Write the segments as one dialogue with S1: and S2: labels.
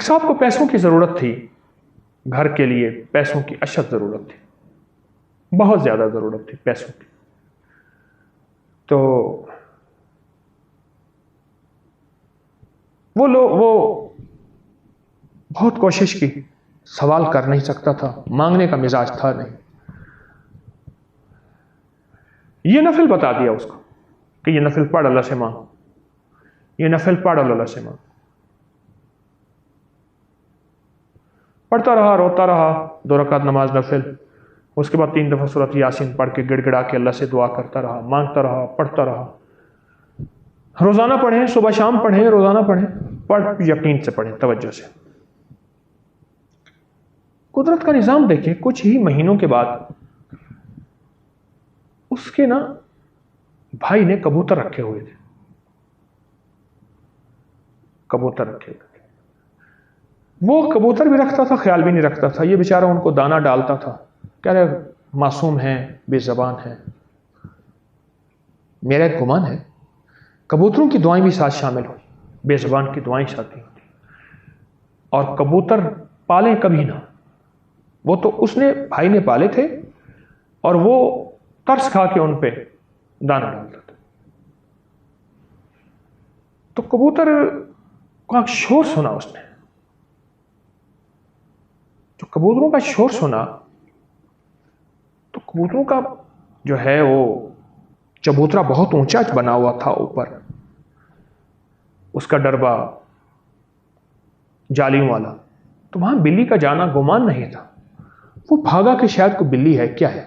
S1: ایک صاحب کو پیسوں کی ضرورت تھی، گھر کے لیے پیسوں کی اشد ضرورت تھی، بہت زیادہ ضرورت تھی پیسوں کی. تو وہ بہت کوشش کی، سوال کر نہیں سکتا تھا، مانگنے کا مزاج تھا نہیں. یہ نفل بتا دیا اس کو کہ یہ نفل پڑھ، اللہ سے مانگ، یہ نفل پڑھ، اللہ سے مانگ. پڑھتا رہا، روتا رہا، 2 رکعت نماز نفل. اس کے بعد 3 دفعہ سورۃ یاسین پڑھ کے گڑ گڑا کے اللہ سے دعا کرتا رہا، مانگتا رہا، پڑھتا رہا. روزانہ پڑھیں، صبح شام پڑھیں، روزانہ پڑھیں، پڑھ یقین سے پڑھیں، توجہ سے. قدرت کا نظام دیکھیں، کچھ ہی مہینوں کے بعد اس کے بھائی نے کبوتر رکھے ہوئے تھے، کبوتر رکھے ہوئے تھے. وہ کبوتر بھی رکھتا تھا، خیال بھی نہیں رکھتا تھا. یہ بیچارہ ان کو دانہ ڈالتا تھا، کہہ رہے معصوم ہیں، بے زبان ہیں. میرا ایک گمان ہے کبوتروں کی دعائیں بھی ساتھ شامل ہوئی، بے زبان کی دعائیں ساتھ ہوتی. اور کبوتر پالے کبھی نہ، وہ تو اس نے بھائی نے پالے تھے اور وہ ترس کھا کے ان پہ دانہ ڈالتا تھا. تو کبوتر کا شور سنا اس نے، جو کبوتروں کا شور سنا تو کبوتروں کا جو ہے وہ چبوترا بہت اونچا بنا ہوا تھا اوپر، اس کا ڈربا جالیوں والا. تو وہاں بلی کا جانا گمان نہیں تھا. وہ بھاگا کہ شاید کوئی بلی ہے، کیا ہے.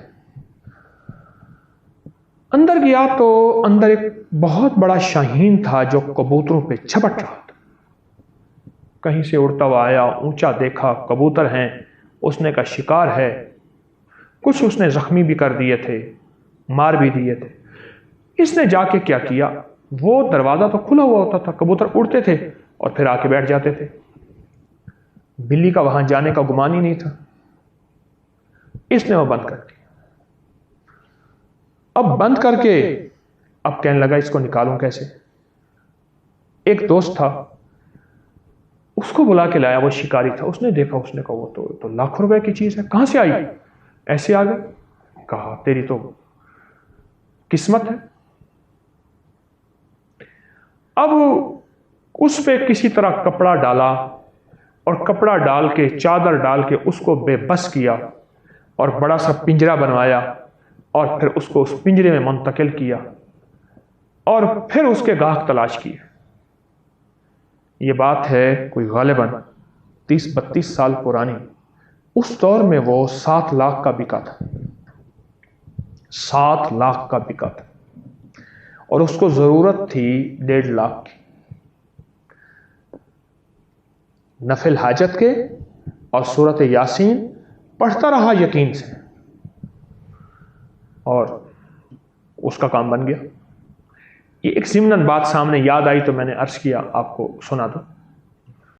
S1: اندر گیا تو اندر ایک بہت بڑا شاہین تھا جو کبوتروں پہ جھپٹ رہا تھا. کہیں سے اڑتا ہوا آیا، اونچا دیکھا، کبوتر ہیں، اس نے کا شکار ہے. کچھ اس نے زخمی بھی کر دیے تھے، مار بھی دیے تھے. اس نے جا کے کیا کیا، وہ دروازہ تو کھلا ہوا ہوتا تھا، کبوتر اڑتے تھے اور پھر آ کے بیٹھ جاتے تھے. بلی کا وہاں جانے کا گمان ہی نہیں تھا. اس نے وہ بند کر دیا. اب بند کر کے اب کہنے لگا اس کو نکالوں کیسے. ایک دوست تھا، اس کو بلا کے لایا، وہ شکاری تھا. اس نے دیکھا، اس نے کہا وہ تو لاکھوں روپے کی چیز ہے، کہاں سے آئی؟ ایسے آ گئی. کہا تیری تو قسمت ہے. اب اس پہ کسی طرح کپڑا ڈالا اور کپڑا ڈال کے، چادر ڈال کے اس کو بے بس کیا اور بڑا سا پنجرا بنوایا اور پھر اس کو اس پنجرے میں منتقل کیا اور پھر اس کے گاہک تلاش کیے. یہ بات ہے کوئی غالباً 30-32 سال پرانی. اس دور میں وہ 7 لاکھ کا بکا تھا، 7 لاکھ کا بکا تھا اور اس کو ضرورت تھی 1.5 لاکھ کی. نفل حاجت کے اور سورۃ یاسین پڑھتا رہا یقین سے اور اس کا کام بن گیا. یہ ایک ضمناً بات سامنے یاد آئی تو میں نے عرض کیا آپ کو سنا دوں.